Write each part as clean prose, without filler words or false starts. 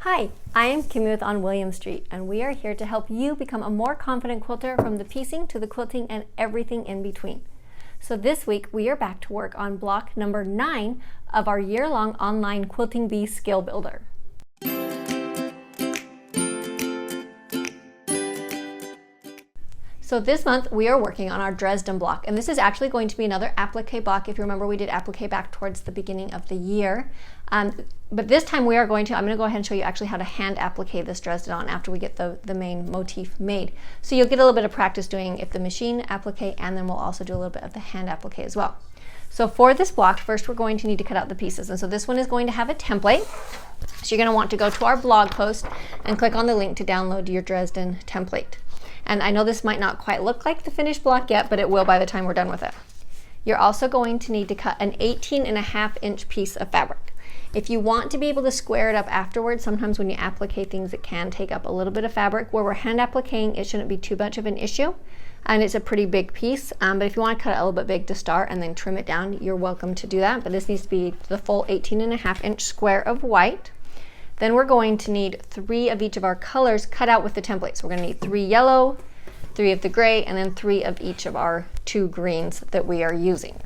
Hi, I am Kimmy with On William Street, and we are here to help you become a more confident quilter from the piecing to the quilting and everything in between. So this week we are back to work on block number 9 of our year-long online Quilting Bee skill builder. So this month we are working on our Dresden block, and this is actually going to be another applique block. If you remember, we did applique back towards the beginning of the year. But this time I'm going to go ahead and show you actually how to hand applique this Dresden on after we get the main motif made. So you'll get a little bit of practice doing it the machine applique, and then we'll also do a little bit of the hand applique as well. So for this block, first we're going to need to cut out the pieces. And so this one is going to have a template. So you're going to want to go to our blog post and click on the link to download your Dresden template. And I know this might not quite look like the finished block yet, but it will by the time we're done with it. You're also going to need to cut an 18.5-inch piece of fabric. If you want to be able to square it up afterwards, sometimes when you applique things, it can take up a little bit of fabric. Where we're hand appliquing, it shouldn't be too much of an issue, and it's a pretty big piece. But if you want to cut it a little bit big to start and then trim it down, you're welcome to do that. But this needs to be the full 18.5-inch square of white. Then we're going to need 3 of each of our colors cut out with the template. So we're going to need 3 yellow, 3 of the gray, and then 3 of each of our 2 greens that we are using.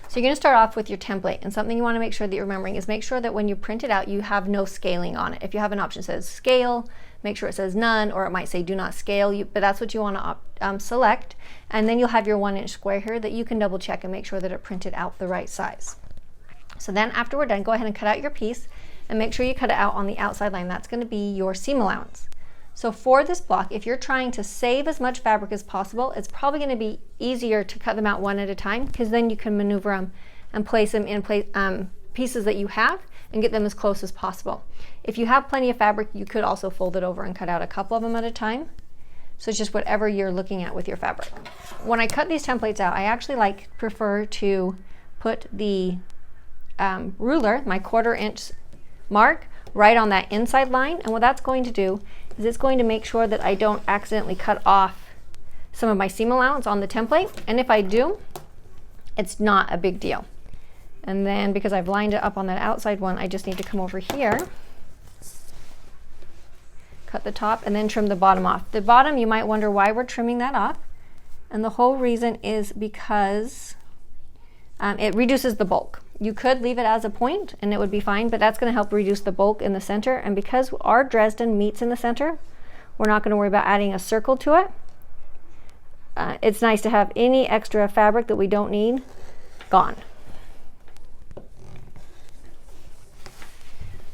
So you're going to start off with your template, and something you want to make sure that you're remembering is make sure that when you print it out, you have no scaling on it. If you have an option that says scale, make sure it says none, or it might say do not scale, but that's what you want to select. And then you'll have your 1-inch square here that you can double check and make sure that it printed out the right size. So then after we're done, go ahead and cut out your piece and make sure you cut it out on the outside line. That's going to be your seam allowance. So for this block, if you're trying to save as much fabric as possible, it's probably going to be easier to cut them out one at a time, because then you can maneuver them and place them in pieces that you have and get them as close as possible. If you have plenty of fabric, you could also fold it over and cut out a couple of them at a time. So it's just whatever you're looking at with your fabric. When I cut these templates out, I actually prefer to put the ruler, my 1/4-inch mark, right on that inside line. And what that's going to do is it's going to make sure that I don't accidentally cut off some of my seam allowance on the template. And if I do, it's not a big deal. And then because I've lined it up on that outside one, I just need to come over here, cut the top, and then trim the bottom off. The bottom, you might wonder why we're trimming that off. And the whole reason is because it reduces the bulk. You could leave it as a point and it would be fine, but that's going to help reduce the bulk in the center. And because our Dresden meets in the center, we're not going to worry about adding a circle to it. It's nice to have any extra fabric that we don't need gone.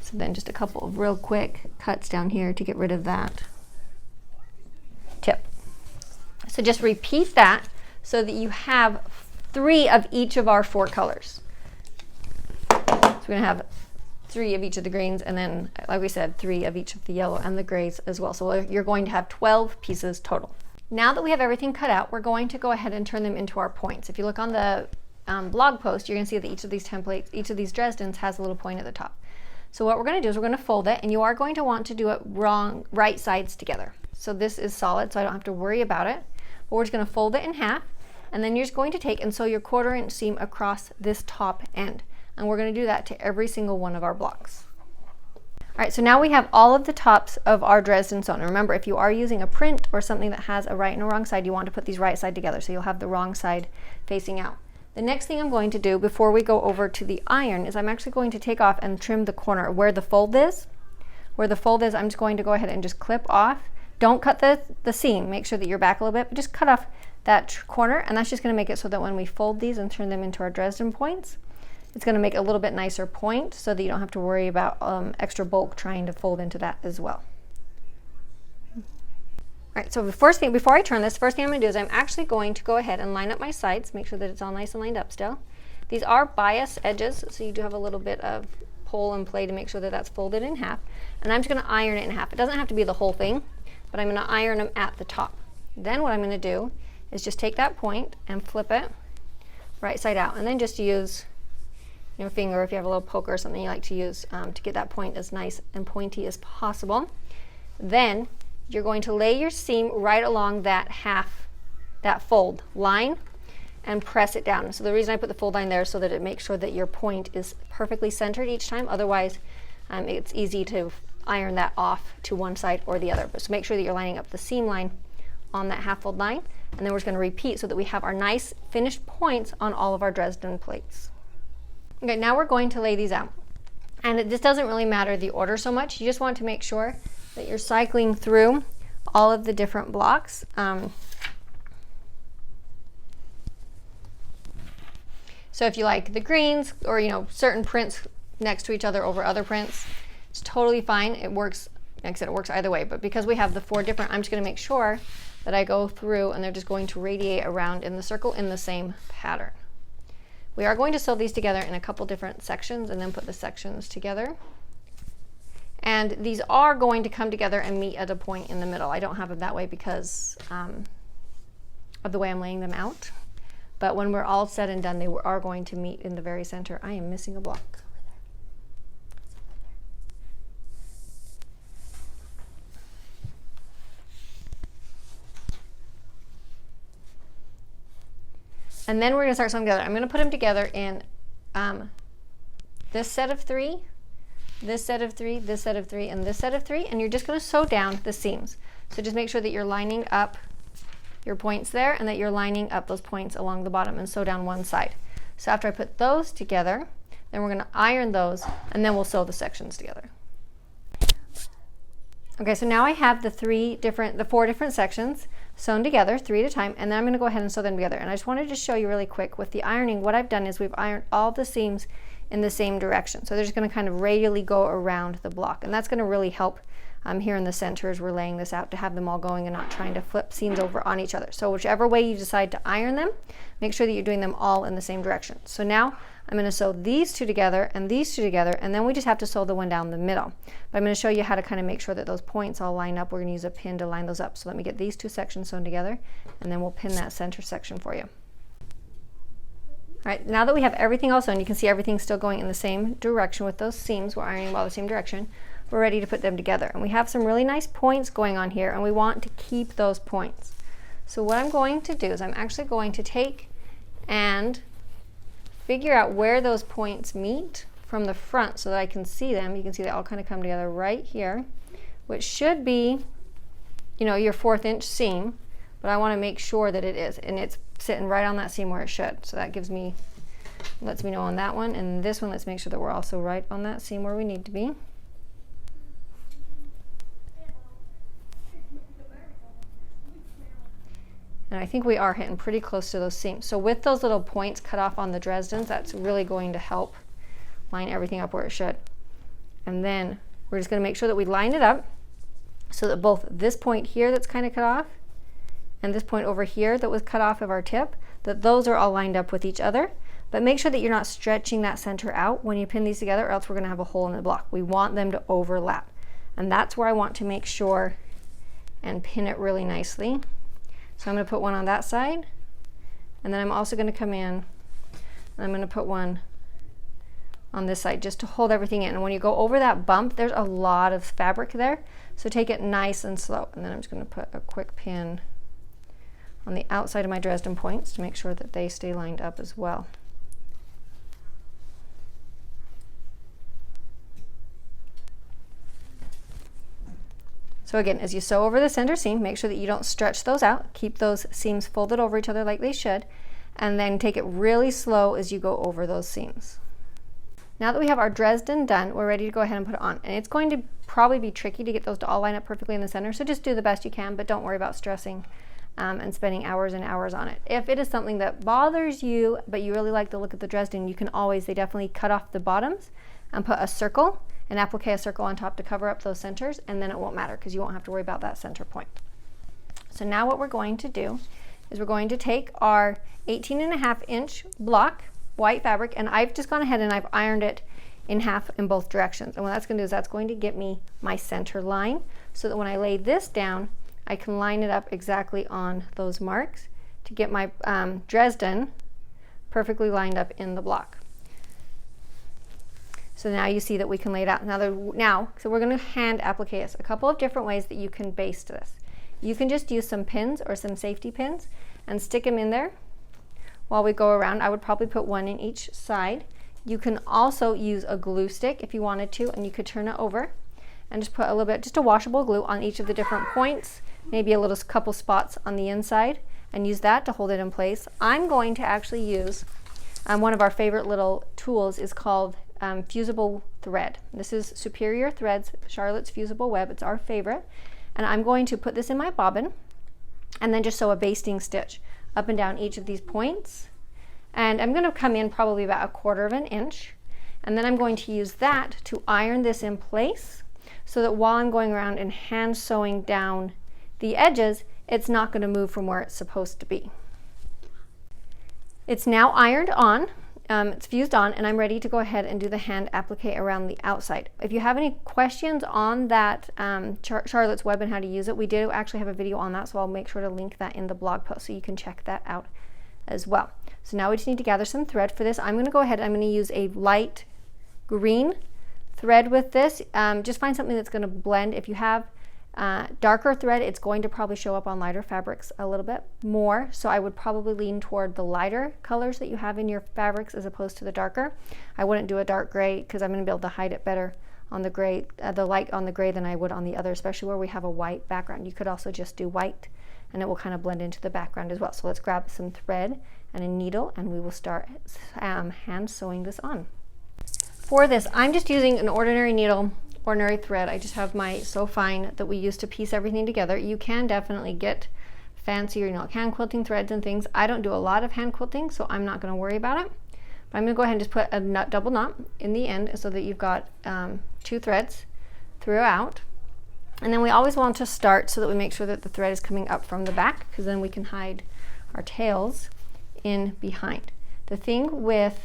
So then just a couple of real quick cuts down here to get rid of that tip. So just repeat that so that you have 3 of each of our 4 colors. So we're going to have 3 of each of the greens, and then, like we said, 3 of each of the yellow and the grays as well. So you're going to have 12 pieces total. Now that we have everything cut out, we're going to go ahead and turn them into our points. If you look on the blog post, you're going to see that each of these templates, each of these Dresdens has a little point at the top. So what we're going to do is we're going to fold it, and you are going to want to do it right sides together. So this is solid, so I don't have to worry about it. But we're just going to fold it in half, and then you're just going to take and sew your 1/4-inch seam across this top end. And we're going to do that to every single one of our blocks. All right, so now we have all of the tops of our Dresden sewn. And remember, if you are using a print or something that has a right and a wrong side, you want to put these right side together, so you'll have the wrong side facing out. The next thing I'm going to do before we go over to the iron is I'm actually going to take off and trim the corner where the fold is. Where the fold is, I'm just going to go ahead and just clip off. Don't cut the seam. Make sure that you're back a little bit, but just cut off that corner, and that's just going to make it so that when we fold these and turn them into our Dresden points, it's going to make a little bit nicer point so that you don't have to worry about extra bulk trying to fold into that as well. All right, so the first thing, before I turn this, first thing I'm going to do is I'm actually going to go ahead and line up my sides, make sure that it's all nice and lined up still. These are bias edges, so you do have a little bit of pull and play to make sure that that's folded in half. And I'm just going to iron it in half. It doesn't have to be the whole thing, but I'm going to iron them at the top. Then what I'm going to do is just take that point and flip it right side out, and then just use your finger, if you have a little poker or something you like to use to get that point as nice and pointy as possible. Then you're going to lay your seam right along that fold line and press it down. So the reason I put the fold line there is so that it makes sure that your point is perfectly centered each time. Otherwise, it's easy to iron that off to one side or the other. So make sure that you're lining up the seam line on that half fold line, and then we're just going to repeat so that we have our nice finished points on all of our Dresden plates. Okay, now we're going to lay these out. And this doesn't really matter the order so much. You just want to make sure that you're cycling through all of the different blocks. So if you like the greens or, you know, certain prints next to each other over other prints, it's totally fine. It works, like I said, it works either way. But because we have the 4 different, I'm just going to make sure that I go through and they're just going to radiate around in the circle in the same pattern. We are going to sew these together in a couple different sections and then put the sections together. And these are going to come together and meet at a point in the middle. I don't have them that way because of the way I'm laying them out. But when we're all said and done, they are going to meet in the very center. I am missing a block. And then we're going to start sewing together. I'm going to put them together in this set of 3, this set of 3, this set of 3, and this set of 3, and you're just going to sew down the seams. So just make sure that you're lining up your points there and that you're lining up those points along the bottom and sew down one side. So after I put those together, then we're going to iron those and then we'll sew the sections together. Okay, so now I have the 4 different sections sewn together, 3 at a time, and then I'm going to go ahead and sew them together. And I just wanted to show you really quick with the ironing, what I've done is we've ironed all the seams in the same direction. So they're just going to kind of radially go around the block, and that's going to really help here in the center as we're laying this out to have them all going and not trying to flip seams over on each other. So whichever way you decide to iron them, make sure that you're doing them all in the same direction. So now I'm going to sew these 2 together and these 2 together, and then we just have to sew the one down the middle. But I'm going to show you how to kind of make sure that those points all line up. We're going to use a pin to line those up. So let me get these 2 sections sewn together, and then we'll pin that center section for you. All right, now that we have everything all sewn, you can see everything's still going in the same direction with those seams. We're ironing all the same direction. We're ready to put them together. And we have some really nice points going on here, and we want to keep those points. So what I'm going to do is I'm actually going to take and figure out where those points meet from the front so that I can see them. You can see they all kind of come together right here, which should be, you know, your 1/4 inch seam, but I want to make sure that it is, and it's sitting right on that seam where it should. So that lets me know on that one, and this one, let's make sure that we're also right on that seam where we need to be. And I think we are hitting pretty close to those seams. So with those little points cut off on the Dresdens, that's really going to help line everything up where it should. And then we're just going to make sure that we line it up so that both this point here that's kind of cut off and this point over here that was cut off of our tip, that those are all lined up with each other. But make sure that you're not stretching that center out when you pin these together, or else we're going to have a hole in the block. We want them to overlap. And that's where I want to make sure and pin it really nicely. So I'm going to put one on that side, and then I'm also going to come in and I'm going to put one on this side just to hold everything in. And when you go over that bump, there's a lot of fabric there, so take it nice and slow. And then I'm just going to put a quick pin on the outside of my Dresden points to make sure that they stay lined up as well. So again, as you sew over the center seam, make sure that you don't stretch those out. Keep those seams folded over each other like they should, and then take it really slow as you go over those seams. Now that we have our Dresden done, we're ready to go ahead and put it on. And it's going to probably be tricky to get those to all line up perfectly in the center, so just do the best you can, but don't worry about stressing and spending hours and hours on it. If it is something that bothers you, but you really like the look of the Dresden, you can always, they definitely cut off the bottoms and put a circle and applique a circle on top to cover up those centers, and then it won't matter because you won't have to worry about that center point. So now what we're going to do is we're going to take our 18.5 inch block, white fabric, and I've just gone ahead and I've ironed it in half in both directions. And what that's going to do is that's going to get me my center line so that when I lay this down, I can line it up exactly on those marks to get my Dresden perfectly lined up in the block. So now you see that we can lay it out. So we're going to hand applique this. A couple of different ways that you can baste this. You can just use some pins or some safety pins and stick them in there while we go around. I would probably put one in each side. You can also use a glue stick if you wanted to, and you could turn it over and just put a little bit, just a washable glue on each of the different points, maybe a little couple spots on the inside, and use that to hold it in place. I'm going to actually use one of our favorite little tools is called fusible thread. This is Superior Threads, Charlotte's Fusible Web. It's our favorite. And I'm going to put this in my bobbin and then just sew a basting stitch up and down each of these points. And I'm going to come in probably about 1/4 of an inch. And then I'm going to use that to iron this in place so that while I'm going around and hand sewing down the edges, it's not going to move from where it's supposed to be. It's now ironed on. It's fused on, and I'm ready to go ahead and do the hand applique around the outside. If you have any questions on that Charlotte's Web and how to use it, we do actually have a video on that, so I'll make sure to link that in the blog post so you can check that out as well. So now we just need to gather some thread for this. I'm going to go ahead, I'm going to use a light green thread with this. Just find something that's going to blend. If you have darker thread, it's going to probably show up on lighter fabrics a little bit more, so I would probably lean toward the lighter colors that you have in your fabrics as opposed to the darker. I wouldn't do a dark gray because I'm going to be able to hide it better on the gray, the light on the gray, than I would on the other, especially where we have a white background. You could also just do white and it will kind of blend into the background as well. So let's grab some thread and a needle and we will start hand sewing this on. For this, I'm just using an ordinary needle, ordinary thread. I just have my So Fine that we use to piece everything together. You can definitely get fancier, hand quilting threads and things. I don't do a lot of hand quilting, so I'm not going to worry about it. But I'm going to go ahead and just put a double knot in the end so that you've got 2 threads throughout. And then we always want to start so that we make sure that the thread is coming up from the back, because then we can hide our tails in behind. The thing with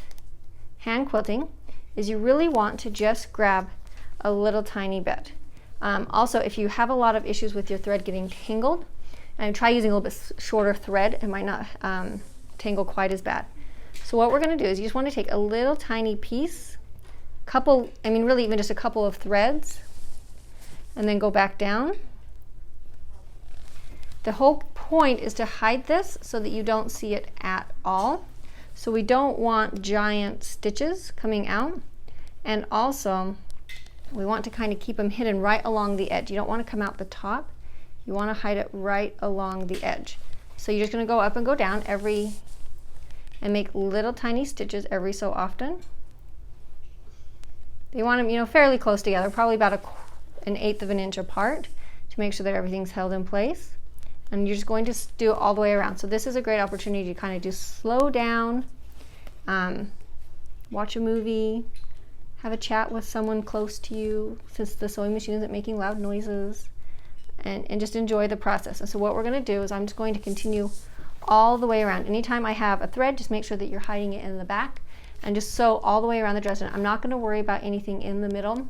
hand quilting is you really want to just grab a little tiny bit. Also, if you have a lot of issues with your thread getting tangled, and try using a little bit shorter thread, it might not tangle quite as bad. So what we're going to do is you just want to take a little tiny piece, really even just a couple of threads, and then go back down. The whole point is to hide this so that you don't see it at all. So we don't want giant stitches coming out, and also we want to kind of keep them hidden right along the edge. You don't want to come out the top. You want to hide it right along the edge. So you're just going to go up and go down and make little tiny stitches every so often. You want them, fairly close together, probably about 1/8 of an inch apart, to make sure that everything's held in place. And you're just going to do it all the way around. So this is a great opportunity to kind of just slow down, watch a movie, have a chat with someone close to you, since the sewing machine isn't making loud noises, and just enjoy the process. And so what we're going to do is I'm just going to continue all the way around. Anytime I have a thread, just make sure that you're hiding it in the back, and just sew all the way around the Dresden. I'm not going to worry about anything in the middle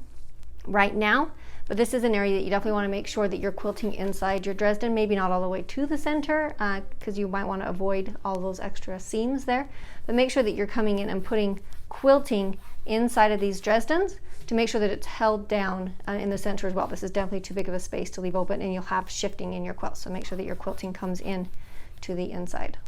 right now, but this is an area that you definitely want to make sure that you're quilting inside your Dresden, maybe not all the way to the center, because you might want to avoid all those extra seams there, but make sure that you're coming in and putting quilting inside of these Dresdens to make sure that it's held down in the center as well. This is definitely too big of a space to leave open, and you'll have shifting in your quilt, so make sure that your quilting comes in to the inside.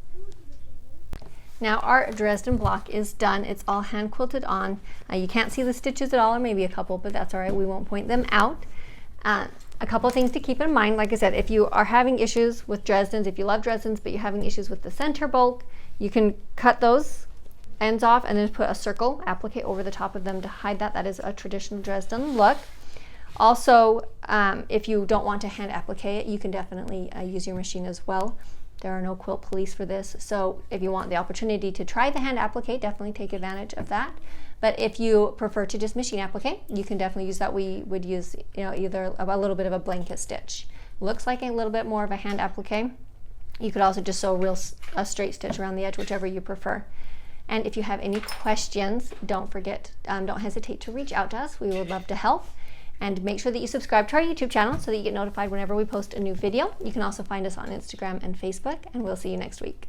Now our Dresden block is done. It's all hand quilted on. You can't see the stitches at all, or maybe a couple, but that's all right. We won't point them out. A couple of things to keep in mind. Like I said, if you are having issues with Dresdens, if you love Dresdens but you're having issues with the center bulk, you can cut those ends off and then put a circle applique over the top of them to hide that. That is a traditional Dresden look. Also, if you don't want to hand applique it, you can definitely use your machine as well. There are no quilt police for this, so if you want the opportunity to try the hand applique, definitely take advantage of that. But if you prefer to just machine applique, you can definitely use that. We would use either a little bit of a blanket stitch. Looks like a little bit more of a hand applique. You could also just sew a straight stitch around the edge, whichever you prefer. And if you have any questions, don't hesitate to reach out to us. We would love to help. And make sure that you subscribe to our YouTube channel so that you get notified whenever we post a new video. You can also find us on Instagram and Facebook, and we'll see you next week.